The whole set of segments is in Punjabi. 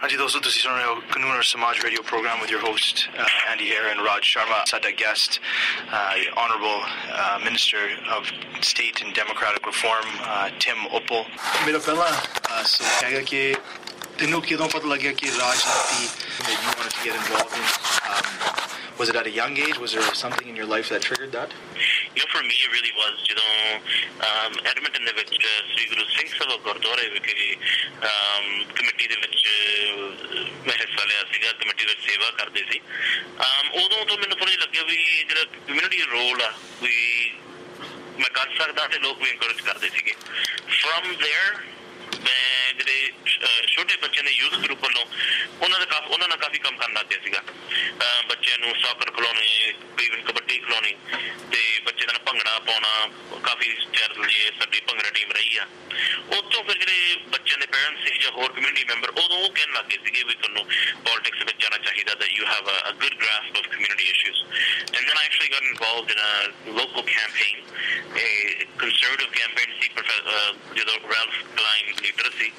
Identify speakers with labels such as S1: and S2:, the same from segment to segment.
S1: ਹਾਂਜੀ ਦੋਸਤੋ, ਤੁਸੀਂ ਸੁਣ ਰਹੇ ਹੋ ਕਾਨੂੰਨ ਔਰ ਸਮਾਜ radio program with your host Andy here and Raj Sharma. ਸਾਡਾ guest honorable minister of state and democratic reform Tim Uppal. ਮੇਰਾ ਪਹਿਲਾ ਸਵਾਲ ਹੈਗਾ ਕਿ ਤੈਨੂੰ ਕਿਦੋਂ ਪਤਾ ਲੱਗਿਆ ਕਿ ਰਾਜਨੀਤੀ that you wanted to get involved in? Was it at a young age? Was there something in your life that triggered that?
S2: You know, for me it really was, Edmonton ਦੇ ਵਿੱਚ ਸ੍ਰੀ ਗੁਰੂ ਸਿੰਘ ਸਭਾ ਗੁਰਦੁਆਰੇ ਵਿਖੇ ਕਮੇਟੀ ਦੇ ਵਿੱਚ ਮੈਂ ਹਿੱਸਾ ਲਿਆ ਸੀਗਾ, ਕਮੇਟੀ ਵਿੱਚ ਸੇਵਾ ਕਰਦੇ ਸੀ। ਉਦੋਂ ਤੋਂ ਮੈਨੂੰ ਥੋੜ੍ਹਾ ਜਿਹਾ ਲੱਗਿਆ ਵੀ ਜਿਹੜਾ ਕਮਿਊਨਿਟੀ ਰੋਲ ਆ ਵੀ ਮੈਂ ਕਰ ਸਕਦਾ ਤੇ ਲੋਕ ਵੀ ਇਨਕਰੇਜ ਕਰਦੇ ਸੀਗੇ। ਫਰਮ ਦੇਅਰ ਮੈਂ ਜਿਹੜੇ ਛੋਟੇ ਬੱਚਿਆਂ ਦੇ ਯੂਥ ਗਰੁੱਪ ਵੱਲੋਂ ਉਹਨਾਂ ਨਾਲ ਕਾਫੀ ਕੰਮ ਕਰਨ ਲੱਗ ਗਿਆ ਸੀਗਾ। ਬੱਚਿਆਂ ਨੂੰ ਸੌਕਰ ਖਿਲਾਉਣੇ, ਈਵਨ ਕਬੱਡੀ ਖਿਲਾਉਣੀ ਤੇ ਬੱਚੇ ਦਾ ਭੰਗੜਾ ਪਾਉਣਾ, ਕਾਫੀ ਚੈਰੀਟੇਬਲ ਸਾਡੀ ਭੰਗੜਾ ਟੀਮ ਰਹੀ ਆ। ਉੱਥੋਂ ਫਿਰ ਜਿਹੜੇ ਬੱਚਿਆਂ ਦੇ ਪੇਰੈਂਟਸ ਸੀ ਜਾਂ ਹੋਰ ਕਮਿਊਨਿਟੀ ਮੈਂਬਰ ਉਦੋਂ ਉਹ ਕਹਿਣ ਲੱਗ ਗਏ ਸੀਗੇ ਵੀ ਤੁਹਾਨੂੰ ਪੋਲੀਟਿਕਸ ਵਿੱਚ ਜਾਣਾ ਚਾਹੀਦਾ, that you have a good grasp of community issues. And then I actually got involved in a local campaign, a conservative campaign ਸੀ ਜਦੋਂ ਰੈਲਫ ਕਲਾਈਨ ਲੀਡਰ ਸੀ।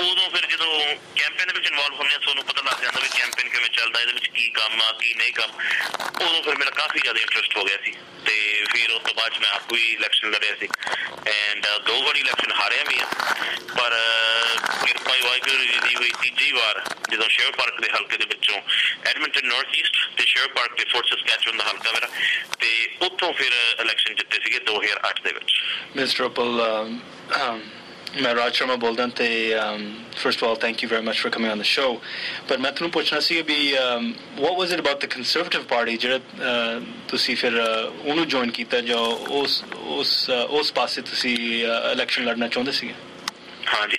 S2: ਉਦੋਂ ਫਿਰ ਜਦੋਂ ਕੈਂਪੇਨ ਦੇ ਵਿੱਚ ਇਨਵੋਲਵ ਹੁੰਦੇ ਆ ਤੁਹਾਨੂੰ ਪਤਾ ਲੱਗ ਜਾਂਦਾ ਵੀ ਕੈਂਪੇਨ ਕਿਵੇਂ ਚੱਲਦਾ, ਇਹਦੇ ਵਿੱਚ ਕੀ ਕੰਮ ਆ ਕੀ ਨਹੀਂ ਕੰਮ। ਉਦੋਂ ਫਿਰ ਮੇਰਾ ਕਾਫੀ ਜ਼ਿਆਦਾ ਇੰਟਰਸਟ ਹੋ ਗਿਆ ਸੀ ਤੇ ਫਿਰ ਉਸ ਤੋਂ ਬਾਅਦ ਮੈਂ ਆਪ ਵੀ ਇਲੈਕਸ਼ਨ ਲੜਿਆ ਸੀ ਐਂਡ 2 ਵਾਰੀ ਇਲੈਕਸ਼ਨ ਹਾਰਿਆ ਵੀ ਆ। ਪਰ ਕਿਰਪਾ ਵਾਹਿਗੁਰੂ ਜੀ ਦੀ ਹੋਈ ਤੀਜੀ ਵਾਰ ਜਦੋਂ ਸ਼ੇਅਰ ਪਾਰਕ ਦੇ ਹਲਕੇ ਦੇ ਵਿੱਚੋਂ ਐਡਮਿੰਟਨ ਨਾਰਥ ਈਸਟ ਤੇ ਸ਼ੇਅਰ ਪਾਰਕ ਤੇ ਫੋਰਟ ਸਸਕੈਚੁਅਨ ਦਾ ਹਲਕਾ ਮੇਰਾ, ਤੇ ਉੱਥੋਂ ਫਿਰ ਇਲੈਕਸ਼ਨ ਜਿੱਤੇ ਸੀਗੇ 2008 ਦੇ ਵਿੱਚ।
S1: ਮਿਸਟਰ ਉਪਲ, ਮੈਂ ਰਾਜ ਸ਼ਰਮਾ ਬੋਲਦਾ ਤੇ first of all thank you very much for coming on the show, but ਮੈਂ ਤੁਹਾਨੂੰ ਪੁੱਛਣਾ ਸੀ ਵੀ what was it about the conservative party ਜਿਹੜਾ ਤੁਸੀਂ ਫਿਰ ਉਹਨੂੰ ਜੁਆਇਨ ਕੀਤਾ ਜੋ ਉਸ ਪਾਸੇ ਤੁਸੀਂ ਇਲੈਕਸ਼ਨ ਲੜਨਾ ਚਾਹੁੰਦੇ ਸੀਗੇ?
S2: ਹਾਂਜੀ,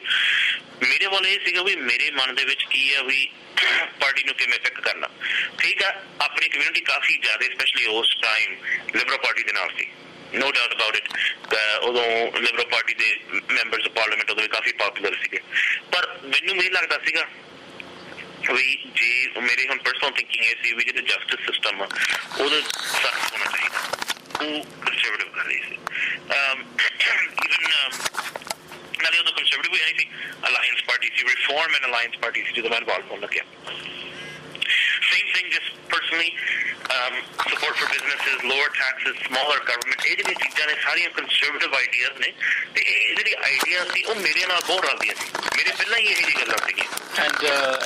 S2: ਮੇਰੇ ਵੱਲ ਇਹ ਸੀਗਾ ਵੀ ਮੇਰੇ ਮਨ ਦੇ ਵਿੱਚ ਕੀ ਆ ਵੀ ਪਾਰਟੀ ਨੂੰ ਕਿਵੇਂ ਪਿਕ ਕਰਨਾ। ਠੀਕ ਆ, ਆਪਣੀ ਕਮਿਊਨਿਟੀ ਕਾਫੀ ਜ਼ਿਆਦਾ ਸਪੈਸ਼ਲੀ ਉਸ ਟਾਈਮ ਲਿਬਰਲ ਪਾਰਟੀ ਦੇ ਨਾਲ ਸੀ, no doubt about it. ਉਦੋਂ ਲਿਬਰਲ ਪਾਰਟੀ ਦੇ ਮੈਂਬਰਸ ਆਫ ਪਾਰਲੀਮੈਂਟ ਉਦੋਂ ਵੀ ਕਾਫੀ ਪਾਪੂਲਰ ਸੀਗੇ। ਪਰ ਮੈਨੂੰ ਇਹ ਲੱਗਦਾ ਸੀਗਾ ਵੀ ਜੇ ਮੇਰੀ ਹੁਣ ਪਰਸਨਲ ਥਿੰਕਿੰਗ ਇਹ ਸੀ ਵੀ ਜਿਹੜਾ ਜਸਟਿਸ ਸਿਸਟਮ ਆ ਉਹਦਾ ਸਖਤ ਹੋਣਾ ਚਾਹੀਦਾ, ਉਹ ਕੰਜ਼ਰਵੇਟਿਵ ਕਰ ਰਹੀ ਸੀ। ਈਵਨ ਨਾਲੇ ਉਦੋਂ ਕੰਜ਼ਰਵੇਟਿਵ ਵੀ ਨਹੀਂ ਸੀ, ਅਲਾਇੰਸ ਪਾਰਟੀ ਸੀ, ਰਿਫੋਰਮ ਐਂਡ ਅਲਾਇੰਸ ਪਾਰਟੀ ਸੀ ਜਦੋਂ ਮੈਂ ਇਨਵੋਲਵ ਹੋਣ ਲੱਗਿਆ। Same thing, just personally, support for businesses, lower taxes, smaller government, ਇਹ ਜਿਹੜੀਆਂ ਚੀਜ਼ਾਂ ਨੇ ਸਾਰੀਆਂ ਕੰਜ਼ਰਵੇਟਿਵ ਆਈਡੀਆਜ਼ ਨੇ ਤੇ ਇਹ ਜਿਹੜੀ ਆਈਡੀਆਜ਼ ਸੀ ਉਹ ਮੇਰੇ ਨਾਲ ਬਹੁਤ ਰਲਦੀਆਂ ਸੀ, ਮੇਰੇ ਪਹਿਲਾਂ ਹੀ ਇਹ ਜਿਹੀ ਗੱਲਾਂ ਸੀਗੀਆਂ।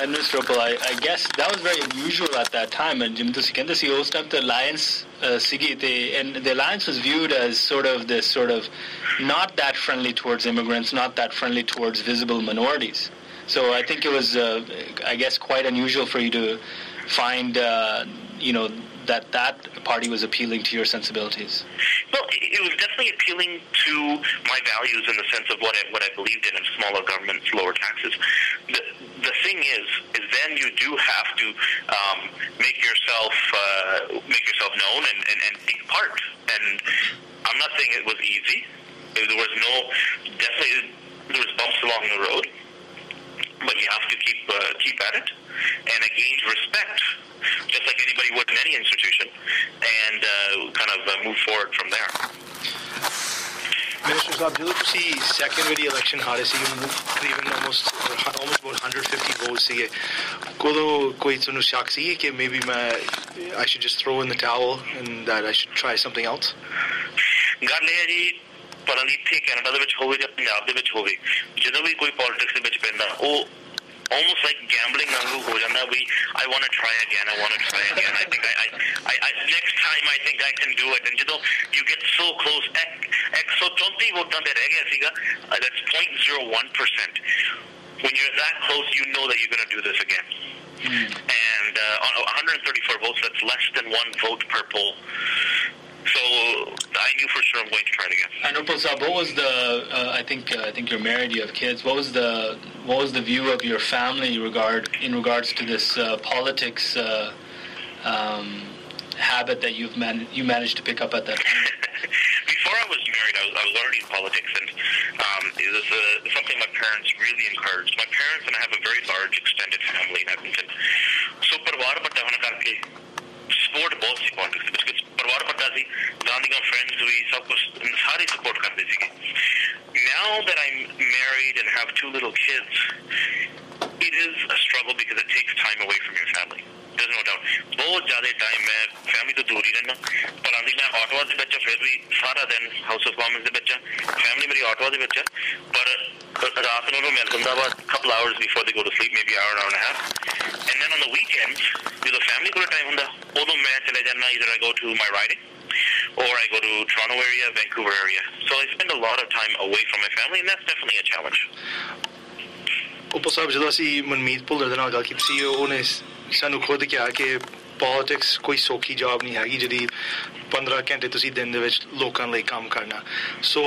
S1: And Mr. Uppal, I guess that was very unusual at that time, and ਜਿਵੇਂ ਤੁਸੀਂ ਕਹਿੰਦੇ ਸੀ ਉਸ ਟਾਈਮ ਤੇ alliance ਸੀਗੀ ਤੇ and the alliance was viewed as sort of not that friendly towards immigrants, not that friendly towards visible minorities. So I think it was, I guess, quite unusual for you to find, that party was appealing to your sensibilities.
S2: Well, it was definitely appealing to my values in the sense of what I believed in smaller governments, lower taxes. The thing is then you do have to make yourself known and take part. And I'm not saying it was easy. There was bumps along the road. But you have to keep at it, and I gained respect, just like anybody would in any institution, and kind of move forward from there.
S1: Minister Saab, ਜਦੋਂ ਤੁਸੀਂ second ਵਾਰੀ election ਹਾਰੇ ਸੀ, ਤਕਰੀਬਨ almost about 150 votes ਸੀਗੇ, ਕਦੋਂ ਕੋਈ ਤੁਹਾਨੂੰ ਸ਼ੱਕ ਸੀ ਕਿ maybe I should just throw in the towel and that I should try something else?
S2: ਗੱਲ ਇਹ ਹੈ ਜੀ, ਪਤਾ ਨਹੀਂ ਇੱਥੇ ਕੈਨੇਡਾ ਦੇ ਵਿੱਚ ਹੋਵੇ ਜਾਂ ਪੰਜਾਬ ਦੇ ਵਿੱਚ ਹੋਵੇ, ਜਦੋਂ ਵੀ ਕੋਈ ਪੋਲੀਟਿਕਸ ਦੇ ਵਿੱਚ ਪੈਂਦਾ ਉਹ almost like gambling ਵਾਂਗੂ ਹੋ ਜਾਂਦਾ ਵੀ I want to try again, I think I next time I think I can do it, and ਜਦੋਂ you get so close, 134 ਵੋਟਾਂ ਤੇ ਰਹਿ ਗਿਆ ਸੀਗਾ, that's 0.01%. When you're that close, you know that you're going to do this again. And on 134 votes, that's less than 1 vote per poll. So I knew for sure I'm going to try it again.
S1: And Uppal Saab, what was the? I think you're married. You have kids. What was the view of your family in regards to this politics habit that you managed to pick up at that time?
S2: Before I was married, I was already in politics, and it was something my parents really encouraged. My parents and I have a very large extended family in Edmonton. So ਪਰਿਵਾਰ ਵੱਡਾ ਹੋਣ ਕਰਕੇ ਸਪੋਰਟ ਬਹੁਤ ਸੀ ਪੋਲਿਟਿਕਸ ਦੇ ਵਿੱਚ, ਪਰਿਵਾਰ ਵੱਡਾ ਸੀ, ਗਾਂਧੀਆਂ ਫਰੈਂਡਸ ਵੀ ਸਭ ਕੁਛ ਸਾਰੇ ਸਪੋਰਟ ਕਰਦੇ ਸੀਗੇ। Now that I'm married and have 2 little kids, it is a struggle because it takes time away from your family. There's no doubt. बहुत ज़्यादा time मैं family तो दूर ही रहना. पर आंधी मैं Ottawa से बच्चा फिर भी सारा दिन House of Commons से बच्चा. Family मेरी Ottawa से बच्चा. पर रात को मैं मिलता बस couple hours before they go to sleep, maybe hour and a half. And then on the weekends, जो family को time होता, उधर मैं चले जाना. Either I go to my riding, or I go to Toronto area, Vancouver area. So I spend a lot of time away from my family, and that's definitely a challenge.
S1: ਉਪਰ ਸਾਹਿਬ ਜਦੋਂ ਅਸੀਂ ਮਨਮੀਤ ਭੁੱਲਰ ਦੇ ਨਾਲ ਗੱਲ ਕੀਤੀ ਸੀ ਉਹਨੇ ਸਾਨੂੰ ਖੁਦ ਕਿਹਾ ਕਿ ਪੋਲਿਟਿਕਸ ਕੋਈ ਸੌਖੀ ਜੌਬ ਨਹੀਂ ਹੈਗੀ ਜਿਹੜੀ 15 ਘੰਟੇ ਤੁਸੀਂ ਦਿਨ ਦੇ ਵਿੱਚ ਲੋਕਾਂ ਲਈ ਕੰਮ ਕਰਨਾ ਸੋ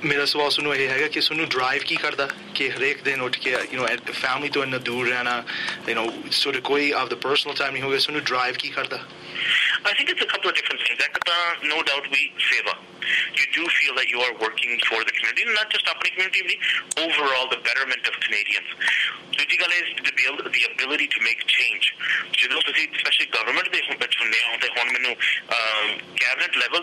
S1: ਮੇਰਾ ਸਵਾਲ ਤੁਹਾਨੂੰ ਇਹ ਹੈਗਾ ਕਿ ਤੁਹਾਨੂੰ ਡਰਾਈਵ ਕੀ ਕਰਦਾ ਕਿ ਹਰੇਕ ਦਿਨ ਉੱਠ ਕੇ ਫੈਮਿਲੀ ਤੋਂ ਇੰਨਾ ਦੂਰ ਰਹਿਣਾ sort of ਕੋਈ ਆਪਦਾ ਪਰਸਨਲ ਟਾਈਮ ਨਹੀਂ ਹੋਵੇ ਤੁਹਾਨੂੰ ਡਰਾਈਵ ਕੀ ਕਰਦਾ
S2: I think it's a couple of different things. No doubt we seva. You do feel that you are working for the community, not just our community, but overall the betterment of Canadians. The ability to make change. Especially government, cabinet level,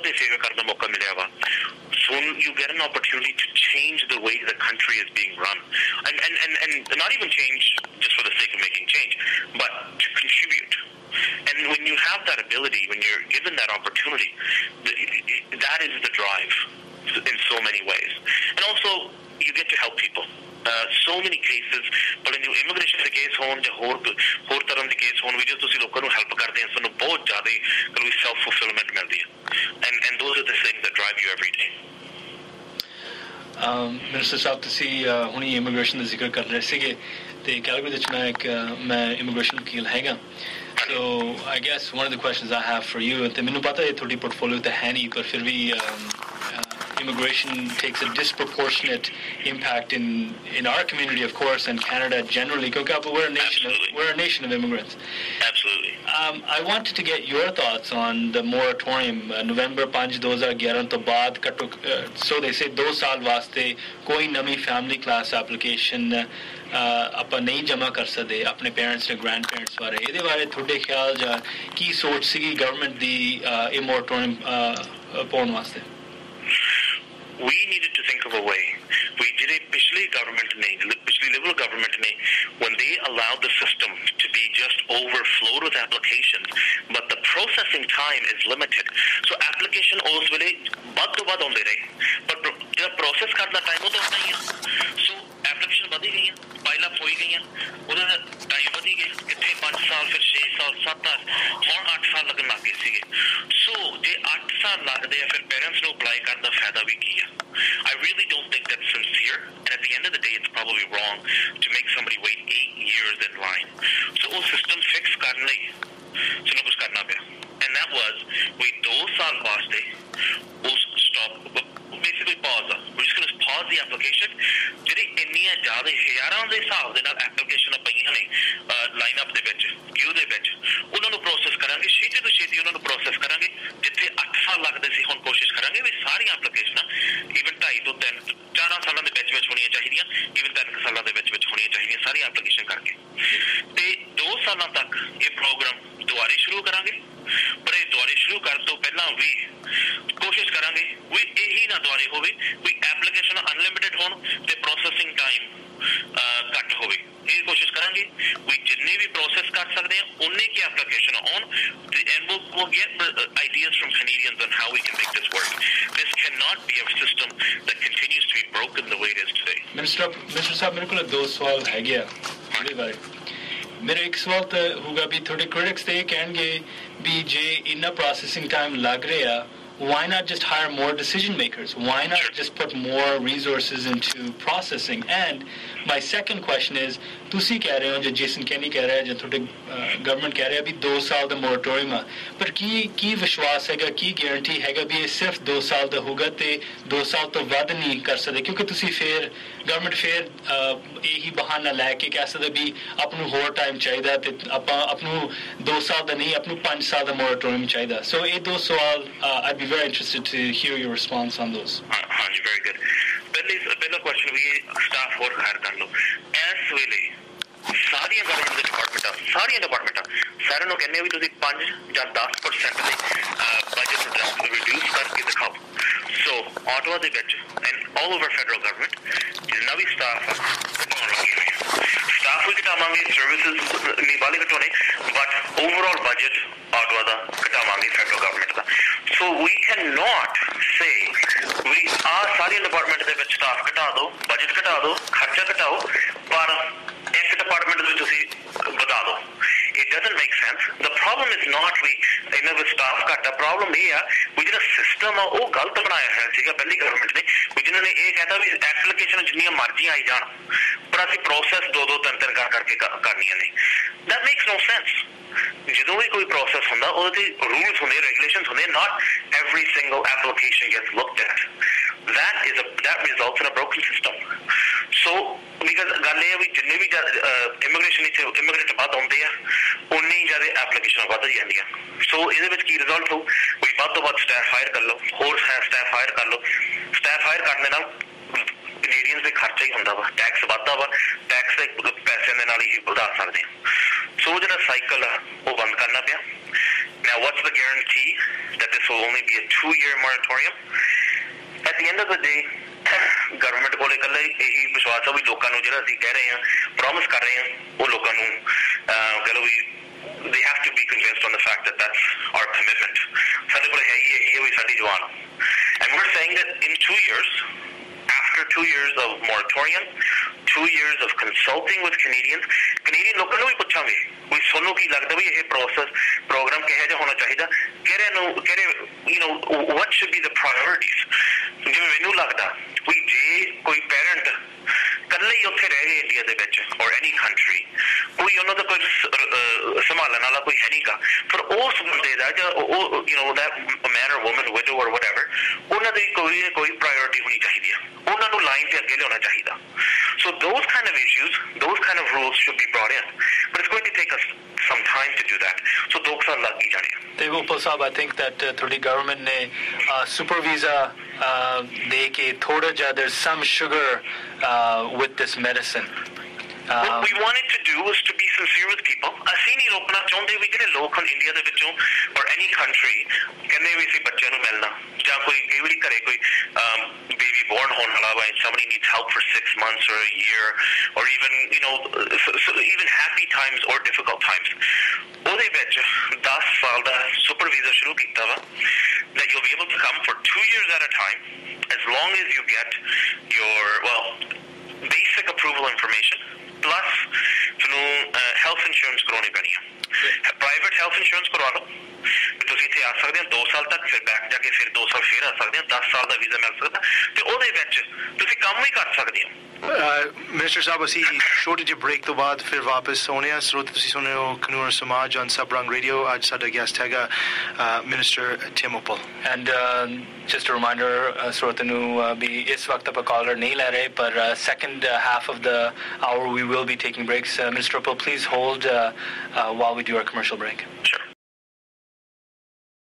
S2: so you get an opportunity to change the way the country is being run. And not even change just for the sake of making change, but to contribute. And when you have that ability, when you're given that opportunity, that is the drive in so many ways. And also, you get to help people. So many cases, but in the immigration case, hor taram de case, we just see local help karte hain, sanu bahut zyada self fulfillment mildi hai, and those are the things that drive you every day.
S3: Minister Sahab, ਤੁਸੀਂ ਹੁਣੀ ਇਮੀਗ੍ਰੇਸ਼ਨ ਦਾ ਜ਼ਿਕਰ ਕਰ ਰਹੇ ਸੀਗੇ ਤੇ ਕੈਲਗਰੀ ਵਿੱਚ ਮੈਂ ਇਮੀਗ੍ਰੇਸ਼ਨ ਵਕੀਲ ਹੈਗਾ so I guess one of the questions I have for you ਤੇ ਮੈਨੂੰ ਪਤਾ ਹੈ ਤੁਹਾਡੀ ਪੋਰਟਫੋਲੀਓ ਤੇ ਹੈ ਨਹੀਂ ਪਰ ਫਿਰ ਵੀ immigration takes a disproportionate impact in our community, of course, and Canada generally. We're a nation of immigrants.
S2: Absolutely.
S3: I wanted to get your thoughts on the moratorium. November 5, 2011 to baad so they say 2 saal वास्ते कोई नवी family class application ਆਪਾਂ ਨਹੀਂ ਜਮਾ ਕਰ ਸਕਦੇ ਆਪਣੇ ਪੇਰੈਂਟਸ ਤੇ ਗ੍ਰੈਂਡ ਪੇਰੈਂਟਸ ਬਾਰੇ ਇਹਦੇ ਬਾਰੇ ਤੁਹਾਡੇ ਖਿਆਲ ਜਾਂ ਕੀ ਸੋਚ ਸੀਗੀ ਗਵਰਨਮੈਂਟ ਦੀ ਇਹ ਮੋਰਾਟੋਰੀਅਮ ਪਾਉਣ ਵਾਸਤੇ
S2: We needed to think of a way. We did a Pishli Liberal government, when they allowed the system to be just overflowed with applications, but the processing time is limited. So application always will bad to bad onde rahe, but the process karna time ho to nahi hai. So application badhi gayi hai, pile up hoi gayi hai, uda time badhi gayi kithe 5 saal fir 6 saal 7 ਹੁਣ 8 ਸਾਲ ਲੱਗਣ ਲੱਗ ਗਏ ਸੀਗੇ ਸੋ ਜੇ 8 ਸਾਲ ਲੱਗਦੇ ਆ ਫਿਰ ਪੇਰੈਂਟਸ ਨੂੰ ਅਪਲਾਈ ਕਰਨ ਦਾ ਫਾਇਦਾ ਵੀ ਕੀ ਆ I really don't think that's sincere and at the end of the day it's probably wrong to make somebody wait 8 years in line so ਉਹ system fix ਕਰਨ ਲਈ ਸਾਨੂੰ ਕੁਝ ਕਰਨਾ ਪਿਆ and that was we 2 ਸਾਲ ਵਾਸਤੇ ਉਸ stop basically pause we're just going to pause the application ਜਿਹੜੀ ਇੰਨੀਆਂ ਜ਼ਿਆਦਾ ਹਜ਼ਾਰਾਂ ਦੇ ਹਿਸਾਬ ਦੇ ਨਾਲ ਐਪਲੀਕੇਸ਼ਨਾਂ ਪਈਆਂ ਨੇ ਲਾਈਨ ਅਪ ਦੇ ਵਿੱਚ ਕਿਊ ਦੇ ਵਿੱਚ ਉਹਨਾਂ ਨੂੰ ਪ੍ਰੋਸੈਸ ਕਰਾਂਗੇ ਛੇਤੀ ਤੋਂ ਛੇਤੀ ਉਹਨਾਂ ਨੂੰ ਪ੍ਰੋਸੈਸ ਕਰਾਂਗੇ ਜਿੱਥੇ 8 ਸਾਲ ਲੱਗਦੇ ਸੀ ਹੁਣ ਕੋਸ਼ਿਸ਼ ਕਰਾਂਗੇ ਵੀ ਸਾਰੀਆਂ ਐਪਲੀਕੇਸ਼ਨਾਂ ਈਵਨ 2.5 ਤੋਂ 3 4 ਸਾਲਾਂ ਦੇ ਵਿੱਚ ਹੋਣੀਆਂ ਚਾਹੀਦੀਆਂ ਈਵਨ 3 ਸਾਲਾਂ ਦੇ ਵਿੱਚ ਹੋਣੀਆਂ ਚਾਹੀਦੀਆਂ ਸਾਰੀਆਂ ਐਪਲੀਕੇਸ਼ਨ ਕਰਕੇ ਤੇ 2 ਸਾਲਾਂ ਤੱਕ ਇਹ ਪ੍ਰੋਗਰਾਮ ਦੁਬਾਰੇ ਸ਼ੁਰੂ ਕਰਾਂਗੇ ਪਰ ਇਹ ਦੁਬਾਰੇ ਸ਼ੁਰੂ ਕਰਨ ਤੋਂ ਪਹਿਲਾਂ ਵੀ ਕੋਸ਼ਿਸ਼ ਕਰਾਂਗੇ ਵੀ ਇਹੀ ਨਾ ਦੁਬਾਰੇ ਹੋਵੇ ਵੀ ਐਪਲੀਕੇਸ਼ਨ ਅਨਲਿਮਿਟਿਡ ਹੋਣ ਤੇ ਪ੍ਰੋਸੈਸਿੰਗ ਟਾਈਮ ਘੱਟ ਹੋਵੇ ਇਹ ਕੋਸ਼ਿਸ਼ ਕਰਾਂਗੇ ਵੀ ਜਿੰਨੇ ਵੀ ਪ੍ਰੋਸੈਸ ਕਰ ਸਕਦੇ ਆ ਉਨੇ ਕੀ ਐਪਲੀਕੇਸ਼ਨ ਆਉਣ and we'll get ideas from Canadians on how we can make this work. This cannot be a system that continues to be broken the way it is today.
S3: Minister ਸਾਹਿਬ ਮੇਰੇ ਕੋਲ 2 ਸਵਾਲ ਹੈਗੇ ਆ ਇਹਦੇ ਬਾਰੇ ਮੇਰਾ ਇੱਕ ਸਵਾਲ ਤਾਂ ਹੋਊਗਾ ਵੀ ਤੁਹਾਡੇ ਕ੍ਰਿਟਿਕਸ ਤੇ ਇਹ ਕਹਿਣਗੇ ਵੀ ਜੇ ਇੰਨਾ ਪ੍ਰੋਸੈਸਿੰਗ ਟਾਈਮ ਲੱਗ ਰਿਹਾ why not just hire more decision makers? Why not just put more resources into processing? And my second question is, ਤੁਸੀਂ ਕਹਿ ਰਹੇ ਹੋ ਜਾਂ ਜੇਸਨ ਕੈਨੀ ਕਹਿ ਰਿਹਾ ਜਾਂ ਤੁਹਾਡੇ ਗਵਰਨਮੈਂਟ ਕਹਿ ਰਿਹਾ ਵੀ 2 ਸਾਲ ਦਾ ਮੋਰਾਟੋਰੀਅਮ ਆ ਪਰ ਕੀ ਵਿਸ਼ਵਾਸ ਹੈਗਾ ਕੀ ਗਾਰੰਟੀ ਹੈਗਾ ਵੀ ਇਹ ਸਿਰਫ 2 ਸਾਲ ਦਾ ਹੋਊਗਾ ਤੇ 2 ਸਾਲ ਤੋਂ ਵੱਧ ਨਹੀਂ ਕਰ ਸਕਦੇ ਕਿਉਂਕਿ ਤੁਸੀਂ ਫਿਰ ਗਵਰਨਮੈਂਟ ਫਿਰ ਇਹੀ ਬਹਾਨਾ ਲੈ ਕੇ ਕਹਿ ਸਕਦੇ ਵੀ ਆਪ ਨੂੰ ਹੋਰ ਟਾਈਮ ਚਾਹੀਦਾ ਤੇ ਆਪਾਂ ਆਪ ਨੂੰ 2 ਸਾਲ ਦਾ ਨਹੀਂ ਆਪ ਨੂੰ 5 ਸਾਲ ਦਾ ਮੋਰਾਟੋਰੀਅਮ ਚਾਹੀਦਾ ਸੋ ਇਹ 2 ਸਵਾਲ I'd be very interested to hear your response on those.
S2: ਹਾਂਜੀ very good. ਪਹਿਲਾ ਕੁਐਸਚਨ ਵੀ ਸਟਾਫ ਹੋਰ ਹਾਇਰ ਕਰ ਲਓ ਇਸ ਵੇਲੇ ਸਾਰੀਆਂ ਗਵਰਨਮੈਂਟ ਦੇ ਡਿਪਾਰਟਮੈਂਟਾਂ ਸਾਰਿਆਂ ਨੂੰ ਕਹਿੰਦੇ ਵੀ ਤੁਸੀਂ 5 ਜਾਂ 10% ਦੇ ਬਜਟ ਨੂੰ ਰਿਡਿਊਸ ਕਰਕੇ ਦਿਖਾਓ ਸੋ ਆਟਵਾ ਦੇ ਵਿੱਚ and all over federal government ਜਿੰਨਾ ਵੀ ਸਟਾਫ staff ਵੀ ਘਟਾਵਾਂਗੇ, services ਨਹੀਂ ਵਾਲੇ ਘਟਾਉਣੇ, but overall budget ਆਟਵਾ ਦਾ ਘਟਾਵਾਂਗੇ federal government ਦਾ. So we cannot say we ਸਾਰੀਆਂ ਡਿਪਾਰਟਮੈਂਟ ਦੇ ਵਿੱਚ ਸਟਾਫ ਘਟਾ ਦਿਓ, ਬਜਟ ਘਟਾ ਦਿਓ, ਖਰਚਾ ਘਟਾਓ, ਪਰ ਇੱਕ ਡਿਪਾਰਟਮੈਂਟ ਦੇ ਵਿੱਚ ਤੁਸੀਂ ਵਧਾ ਦਿਓ. It doesn't make sense. The problem is not we ਇਹਨਾਂ ਵਿੱਚ ਸਟਾਫ ਘੱਟ ਆ, ਪ੍ਰੋਬਲਮ ਇਹ ਆ ਵੀ ਜਿਹੜਾ ਸਿਸਟਮ ਆ ਉਹ ਗਲਤ ਬਣਾਇਆ ਹੋਇਆ ਸੀਗਾ ਪਹਿਲੀ ਗਵਰਨਮੈਂਟ ਨੇ, ਵੀ ਜਿਹਨਾਂ ਨੇ ਇਹ ਕਹਿੰਦਾ ਵੀ ਐਪਲੀਕੇਸ਼ਨ ਜਿੰਨੀਆਂ ਮਰਜ਼ੀਆਂ ਆਈ ਜਾਣ ਪਰ ਅਸੀਂ ਪ੍ਰੋਸੈਸ ਦੋ ਤਿੰਨ ਕਰਕੇ ਕਰਨੀਆਂ ਨੇ. That makes no sense. ਜਦੋਂ ਵੀ ਕੋਈ ਪ੍ਰੋਸੈਸ ਹੁੰਦਾ ਉਹਦੇ ਤੇ ਰੂਲਸ ਹੁੰਦੇ, ਰੈਗੂਲੇਸ਼ਨਸ ਹੁੰਦੇ, not every single application gets looked at. That results in a broken system. So because ਗੱਲ ਇਹ ਆ ਵੀ ਜਿੰਨੇ ਵੀ ਇਮੀਗ੍ਰੇਸ਼ਨ ਵਿੱਚ ਇਮੀਗ੍ਰੇਟ ਵੱਧ ਆਉਂਦੇ ਆ ਉਨੀ ਜ਼ਿਆਦਾ ਐਪਲੀਕੇਸ਼ਨ ਵੱਧ ਜਾਂਦੀਆਂ. ਸੋ ਇਹਦੇ ਵਿੱਚ ਕੀ ਰਿਜ਼ਲਟ ਹੋਊ ਵੀ ਵੱਧ ਤੋਂ ਵੱਧ ਸਟਾਫ ਹਾਇਰ ਕਰ ਲਓ, ਹੋਰ ਸਟਾਫ ਹਾਇਰ ਕਰ ਲਓ. ਸਟਾਫ ਹਾਇਰ ਕਰਨ ਦੇ ਨਾਲ ਕੈਨੇਡੀਅਨਸ ਦੇ ਖਰਚਾ ਹੀ ਹੁੰਦਾ ਵਾ, ਟੈਕਸ ਵੱਧਦਾ ਵਾ, ਟੈਕਸ ਦੇ ਪੈਸਿਆਂ ਦੇ ਨਾਲ ਹੀ ਵਧਾ ਸਕਦੇ ਆ. ਸੋ ਜਿਹੜਾ ਸਾਈਕਲ ਆ ਉਹ ਬੰਦ ਕਰਨਾ ਪਿਆ. Now what's the guarantee that this will only be a 2-year moratorium? At the end of the day, government ਕੋਲ ਇਕੱਲਾ ਇਹੀ ਵਿਸ਼ਵਾਸ ਆ ਵੀ ਲੋਕਾਂ ਨੂੰ ਜਿਹੜਾ ਅਸੀਂ ਕਹਿ ਰਹੇ ਹਾਂ, ਪ੍ਰੋਮਿਸ ਕਰ ਰਹੇ ਹਾਂ, ਉਹ ਲੋਕਾਂ ਨੂੰ ਕਹਿ ਲਓ ਵੀ they have to be convinced on the fact that that's our commitment. ਸਾਡੇ ਕੋਲ ਇਹੀ ਹੈ ਵੀ ਸਾਡੀ ਜਵਾਨ. And we're saying that in 2 years, after 2 years of moratorium, 2 years of consulting with Canadians, Canadian ਲੋਕਾਂ ਨੂੰ ਵੀ ਪੁੱਛਾਂਗੇ ਵੀ ਤੁਹਾਨੂੰ ਕੀ ਲੱਗਦਾ ਵੀ ਇਹ ਪ੍ਰੋਗਰਾਮ ਕਿਹੋ ਜਿਹਾ ਹੋਣਾ ਚਾਹੀਦਾ, what should be the priorities. ਜਿਵੇਂ ਮੈਨੂੰ ਲੱਗਦਾ ਵੀ ਜੇ ਕੋਈ ਪੈਰੈਂਟ ਇਕੱਲੇ ਹੀ ਉੱਥੇ ਰਹਿ ਗਏ ਇੰਡੀਆ ਦੇ ਵਿੱਚ ਔਰ ਐਨੀ ਕੰਟਰੀ, ਕੋਈ ਉਹਨਾਂ ਦਾ ਕੋਈ ਸੰਭਾਲਣ ਵਾਲਾ ਕੋਈ ਹੈ ਨਹੀਂ ਗਾ, ਫਿਰ ਉਸ ਬੰਦੇ ਦਾ ਜਾਂ ਉਹ ਮੈਨ ਔਰ ਵੂਮਨ ਵਿਡੋ ਔਰ ਵਟਐਵਰ, ਉਹਨਾਂ ਦੀ ਕੋਈ ਨਾ ਕੋਈ ਪ੍ਰਾਇੋਰਟੀ ਹੋਣੀ ਚਾਹੀਦੀ ਆ, ਉਹਨਾਂ ਨੂੰ ਲਾਈਨ ਤੇ ਅੱਗੇ ਲਿਆਉਣਾ ਚਾਹੀਦਾ. So those kind of issues, those kind of rules should be brought in, but it's going to take us some time to do that. So 2 ਸਾਲ ਲੱਗ ਹੀ ਜਾਣੇ.
S3: ਤੇ ਗੋਪਾਲ ਸਾਹਿਬ, I think that ਤੁਹਾਡੀ ਗਵਰਨਮੈਂਟ ਨੇ ਸੁਪਰ ਵੀਜ਼ਾ ਦੇ ਕੇ ਥੋੜਾ ਜਿਹਾ there's some sugar with this medicine.
S2: What we wanted to do was to be sincere with people. ਅਸੀਂ ਨਹੀਂ ਰੋਕਣਾ ਚਾਹੁੰਦੇ ਵੀ ਜਿਹੜੇ ਲੋਕ ਹਨ ਇੰਡੀਆ ਦੇ ਵਿੱਚੋਂ ਔਰ ਐਨੀ ਕੰਟਰੀ ਕਹਿੰਦੇ ਵੀ ਅਸੀਂ ਬੱਚਿਆਂ ਨੂੰ ਮਿਲਣਾ, ਜਾਂ ਕੋਈ ਕਈ ਵਾਰੀ ਘਰੇ ਕੋਈ ਬੇਬੀ ਬੋਰਨ ਹੋਣ ਵਾਲਾ ਵਾ, somebody needs help for 6 months or a year or even even happy times or difficult times. ਉਹਦੇ ਵਿੱਚ 10 ਸਾਲ ਦਾ ਸੁਪਰ ਵੀਜ਼ਾ ਸ਼ੁਰੂ ਕੀਤਾ ਵਾ that you'll be able to come for 2 years at a time as long as you get your basic approval information plus ਤੁਹਾਨੂੰ ਹੈਲਥ ਇੰਸ਼ੋਰੈਂਸ ਕਰਾਉਣੀ ਪੈਣੀ ਆ. ਪ੍ਰਾਈਵੇਟ ਹੈਲਥ ਇੰਸ਼ੋਰੈਂਸ ਕਰਵਾ ਲਓ, ਤੁਸੀਂ ਇੱਥੇ ਆ ਸਕਦੇ ਹੋ 2 ਸਾਲ ਤੱਕ, ਫਿਰ ਬੈਕ ਜਾ ਕੇ ਫਿਰ 2 ਸਾਲ ਫਿਰ ਆ ਸਕਦੇ ਹੋ, 10 ਸਾਲ ਦਾ ਵੀਜ਼ਾ ਮਿਲ ਸਕਦਾ ਤੇ ਉਹਦੇ ਵਿੱਚ ਤੁਸੀਂ ਕੰਮ ਵੀ ਕਰ ਸਕਦੇ ਹੋ.
S1: ਮਿਨਿਸਟਰ ਸਾਹਿਬ, ਅਸੀਂ ਛੋਟੇ ਜਿਹੇ ਬ੍ਰੇਕ ਤੋਂ ਬਾਅਦ ਫਿਰ ਵਾਪਸ ਆਉਣੇ ਆ. ਸਰੋਤ ਤੁਸੀਂ ਸੁਣ ਰਹੇ ਹੋ ਕਨੂਨ ਸਮਾਜ ਔਨ ਸਬਰੰਗ ਰੇਡੀਓ. ਅੱਜ ਸਾਡਾ ਗੈਸਟ ਹੈਗਾ minister Tim opal.
S3: And just a reminder, ਸਰੋਤ ਨੂੰ ਵੀ ਇਸ ਵਕਤ ਆਪਾਂ ਕਾਲਰ ਨਹੀਂ ਲੈ ਰਹੇ, ਪਰ second half of the hour we will be taking breaks. Minister Opal, please hold while we do our commercial break.
S2: Sure.